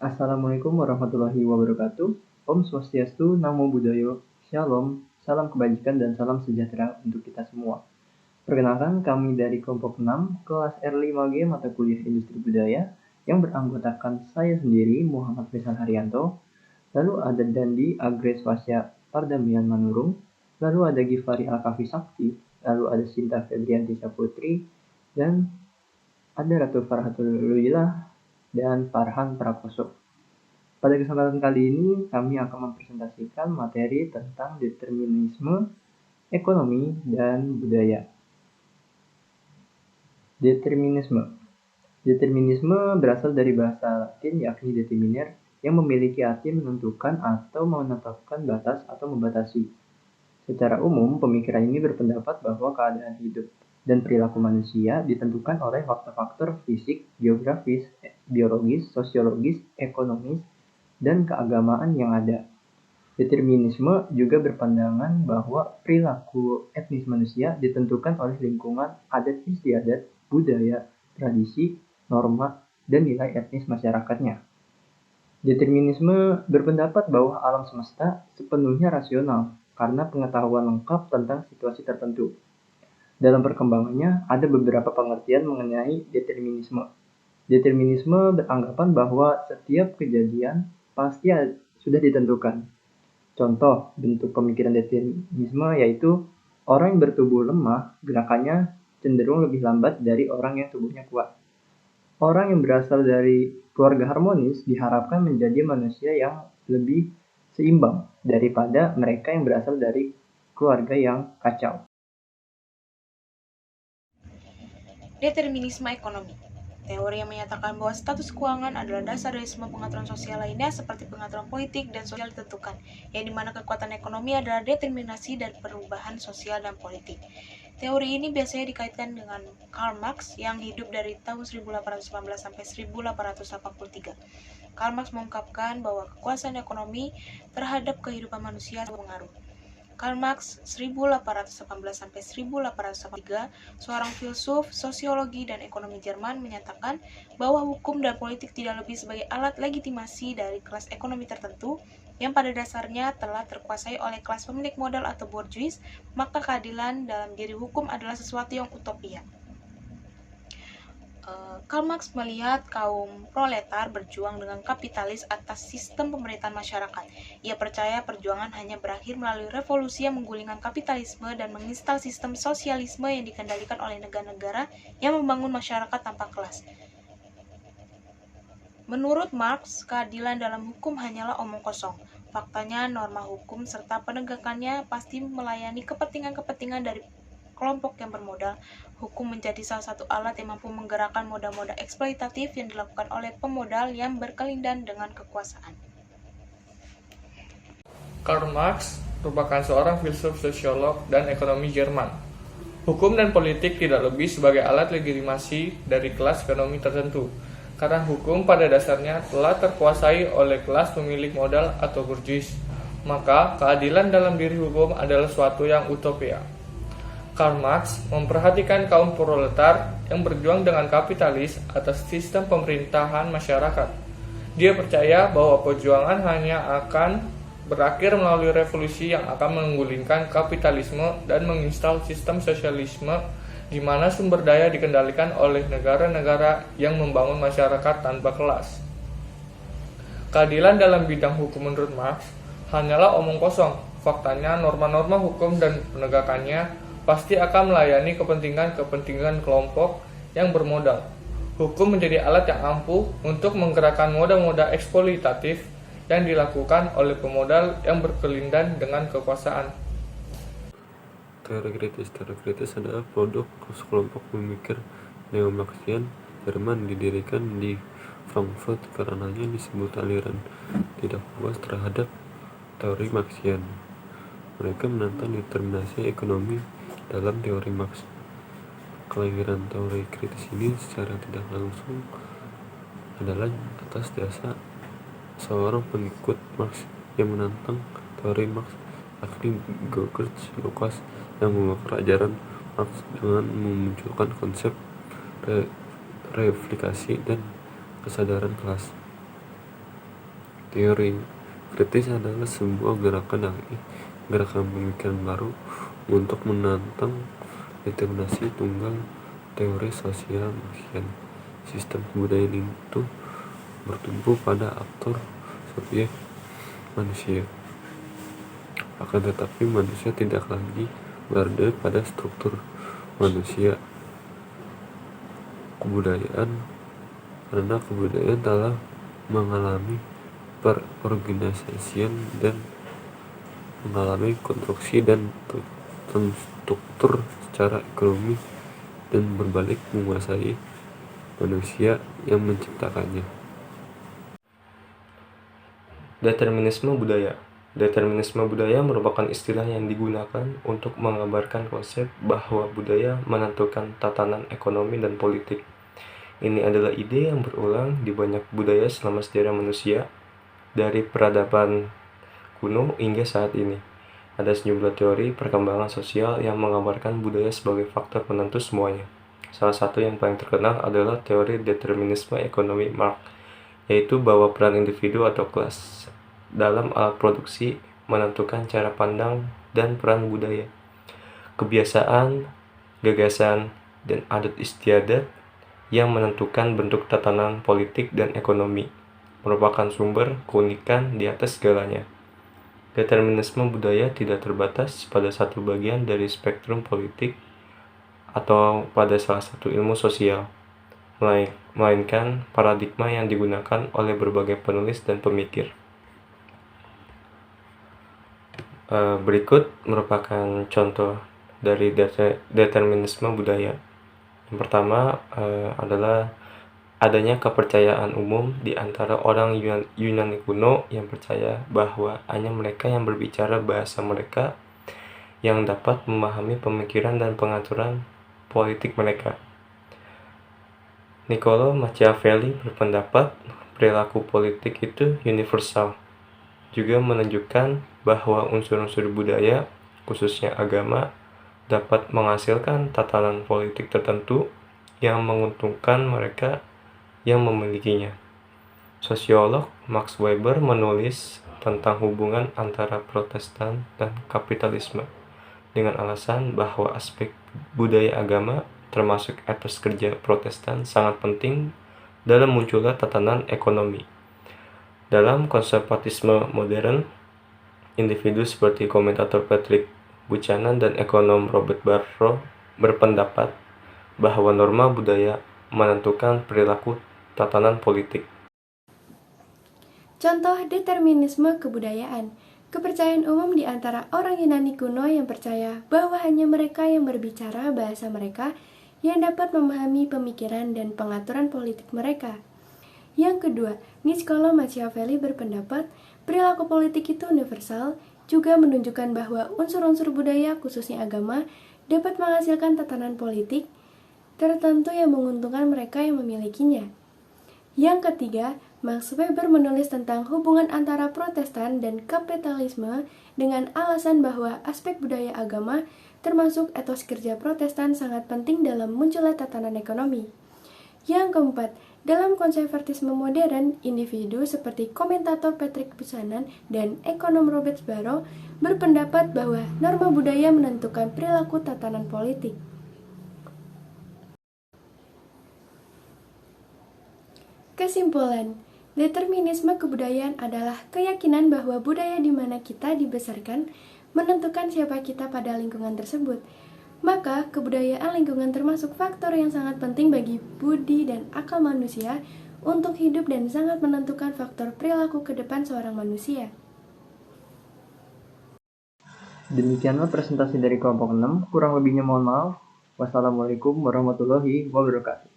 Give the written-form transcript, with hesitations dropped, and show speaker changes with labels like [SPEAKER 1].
[SPEAKER 1] Assalamualaikum warahmatullahi wabarakatuh. Om Swastiastu, Namo Buddhaya, Shalom, salam kebajikan dan salam sejahtera untuk kita semua. Perkenalkan, kami dari kelompok 6, kelas R5G mata kuliah Industri Budaya, yang beranggotakan saya sendiri, Muhammad Faisal Haryanto, lalu ada Dandi Agreswasya Pardamian Manurung, lalu ada Givari Alkafi Sakti, lalu ada Sinta Febrianti Saputri, dan ada Ratu Farhatul Luilah dan Farhan Prakoso. Pada kesempatan kali ini, kami akan mempresentasikan materi tentang determinisme, ekonomi, dan budaya. Determinisme. Determinisme berasal dari bahasa Latin yakni determiner, yang memiliki arti menentukan atau menetapkan batas atau membatasi. Secara umum, pemikiran ini berpendapat bahwa keadaan hidup dan perilaku manusia ditentukan oleh faktor-faktor fisik, geografis, biologis, sosiologis, ekonomis, dan keagamaan yang ada. Determinisme juga berpandangan bahwa perilaku etnis manusia ditentukan oleh lingkungan adat istiadat, budaya, tradisi, norma, dan nilai etnis masyarakatnya. Determinisme berpendapat bahwa alam semesta sepenuhnya rasional karena pengetahuan lengkap tentang situasi tertentu. Dalam perkembangannya, ada beberapa pengertian mengenai determinisme. Determinisme beranggapan bahwa setiap kejadian pasti sudah ditentukan. Contoh bentuk pemikiran determinisme yaitu orang yang bertubuh lemah, gerakannya cenderung lebih lambat dari orang yang tubuhnya kuat. Orang yang berasal dari keluarga harmonis diharapkan menjadi manusia yang lebih seimbang daripada mereka yang berasal dari keluarga yang kacau.
[SPEAKER 2] Determinisme ekonomi. Teori yang menyatakan bahwa status keuangan adalah dasar dari semua pengaturan sosial lainnya seperti pengaturan politik dan sosial ditentukan, yang dimana kekuatan ekonomi adalah determinasi dari perubahan sosial dan politik. Teori ini biasanya dikaitkan dengan Karl Marx yang hidup dari tahun 1818 sampai 1883. Karl Marx mengungkapkan bahwa kekuasaan ekonomi terhadap kehidupan manusia berpengaruh. Karl Marx 1818-1883, seorang filsuf, sosiologi, dan ekonomi Jerman menyatakan bahwa hukum dan politik tidak lebih sebagai alat legitimasi dari kelas ekonomi tertentu yang pada dasarnya telah terkuasai oleh kelas pemilik modal atau bourgeois, maka keadilan dalam diri hukum adalah sesuatu yang utopia. Karl Marx melihat kaum proletar berjuang dengan kapitalis atas sistem pemerintahan masyarakat. Ia percaya perjuangan hanya berakhir melalui revolusi yang menggulingkan kapitalisme dan menginstal sistem sosialisme yang dikendalikan oleh negara-negara yang membangun masyarakat tanpa kelas. Menurut Marx, keadilan dalam hukum hanyalah omong kosong. Faktanya, norma hukum serta penegakannya pasti melayani kepentingan-kepentingan dari kelompok yang bermodal. Hukum menjadi salah satu alat yang mampu menggerakkan moda-moda eksploitatif yang dilakukan oleh pemodal yang berkelindan dengan kekuasaan.
[SPEAKER 3] Karl Marx merupakan seorang filsuf, sosiolog, dan ekonomi Jerman. Hukum dan politik tidak lebih sebagai alat legitimasi dari kelas ekonomi tertentu, karena hukum pada dasarnya telah terkuasai oleh kelas pemilik modal atau bourgeois. Maka, keadilan dalam diri hukum adalah suatu yang utopia. Karl Marx memperhatikan kaum proletar yang berjuang dengan kapitalis atas sistem pemerintahan masyarakat. Dia percaya bahwa perjuangan hanya akan berakhir melalui revolusi yang akan menggulingkan kapitalisme dan menginstal sistem sosialisme di mana sumber daya dikendalikan oleh negara-negara yang membangun masyarakat tanpa kelas. Keadilan dalam bidang hukum menurut Marx hanyalah omong kosong. Faktanya, norma-norma hukum dan penegakannya pasti akan melayani kepentingan-kepentingan kelompok yang bermodal. Hukum menjadi alat yang ampuh untuk menggerakkan moda-moda eksploitatif yang dilakukan oleh pemodal yang berkelindan dengan kekuasaan.
[SPEAKER 4] Teori kritis adalah produk sekelompok pemikir neo-Marxian Jerman didirikan di Frankfurt karenanya disebut aliran tidak puas terhadap teori Marxian. Mereka menentang determinasi ekonomi dalam teori Marx. Kelahiran teori kritis ini secara tidak langsung adalah atas dasar seorang pengikut Marx yang menentang teori Marx, yakni George Lucas, yang mengubah ajaran Marx dengan memunculkan konsep replikasi dan kesadaran kelas. Teori kritis adalah sebuah gerakan pemikiran baru untuk menantang determinasi tunggal teori sosial Marxian. Sistem kebudayaan itu bertumpu pada aktor subjek manusia. Akan tetapi manusia tidak lagi berada pada struktur manusia karena kebudayaan telah mengalami perorganisasian dan mengalami konstruksi dan struktur secara ekonomi dan berbalik menguasai manusia yang menciptakannya.
[SPEAKER 5] Determinisme budaya. Determinisme budaya merupakan istilah yang digunakan untuk menggambarkan konsep bahwa budaya menentukan tatanan ekonomi dan politik. Ini adalah ide yang berulang di banyak budaya selama sejarah manusia, dari peradaban kuno hingga saat ini. Ada sejumlah teori perkembangan sosial yang menggambarkan budaya sebagai faktor penentu semuanya. Salah satu yang paling terkenal adalah teori determinisme ekonomi Marx, yaitu bahwa peran individu atau kelas dalam alat produksi menentukan cara pandang dan peran budaya. Kebiasaan, gagasan, dan adat istiadat yang menentukan bentuk tatanan politik dan ekonomi merupakan sumber keunikan di atas segalanya. Determinisme budaya tidak terbatas pada satu bagian dari spektrum politik atau pada salah satu ilmu sosial, melainkan paradigma yang digunakan oleh berbagai penulis dan pemikir. Berikut merupakan contoh dari determinisme budaya. Yang pertama adalah adanya kepercayaan umum di antara orang Yunani kuno yang percaya bahwa hanya mereka yang berbicara bahasa mereka yang dapat memahami pemikiran dan pengaturan politik mereka. Niccolò Machiavelli berpendapat perilaku politik itu universal, juga menunjukkan bahwa unsur-unsur budaya, khususnya agama, dapat menghasilkan tatanan politik tertentu yang menguntungkan mereka yang memilikinya. Sosiolog Max Weber menulis tentang hubungan antara Protestan dan kapitalisme dengan alasan bahwa aspek budaya agama, termasuk etos kerja Protestan, sangat penting dalam munculnya tatanan ekonomi. Dalam konservatisme modern, individu seperti komentator Patrick Buchanan dan ekonom Robert Barro berpendapat bahwa norma budaya menentukan perilaku tatanan politik.
[SPEAKER 6] Contoh determinisme kebudayaan. Kepercayaan umum di antara orang Yunani kuno yang percaya bahwa hanya mereka yang berbicara bahasa mereka yang dapat memahami pemikiran dan pengaturan politik mereka. Yang kedua, Niccolò Machiavelli berpendapat perilaku politik itu universal, juga menunjukkan bahwa unsur-unsur budaya, khususnya agama, dapat menghasilkan tatanan politik tertentu yang menguntungkan mereka yang memilikinya. Yang ketiga, Max Weber menulis tentang hubungan antara Protestan dan kapitalisme dengan alasan bahwa aspek budaya agama, termasuk etos kerja Protestan, sangat penting dalam munculnya tatanan ekonomi. Yang keempat, dalam konservatisme modern, individu seperti komentator Patrick Buchanan dan ekonom Robert Barro berpendapat bahwa norma budaya menentukan perilaku tatanan politik. Kesimpulan, determinisme kebudayaan adalah keyakinan bahwa budaya di mana kita dibesarkan menentukan siapa kita pada lingkungan tersebut. Maka, kebudayaan lingkungan termasuk faktor yang sangat penting bagi budi dan akal manusia untuk hidup dan sangat menentukan faktor perilaku ke depan seorang manusia.
[SPEAKER 1] Demikianlah presentasi dari kelompok 6, kurang lebihnya mohon maaf. Wassalamualaikum warahmatullahi wabarakatuh.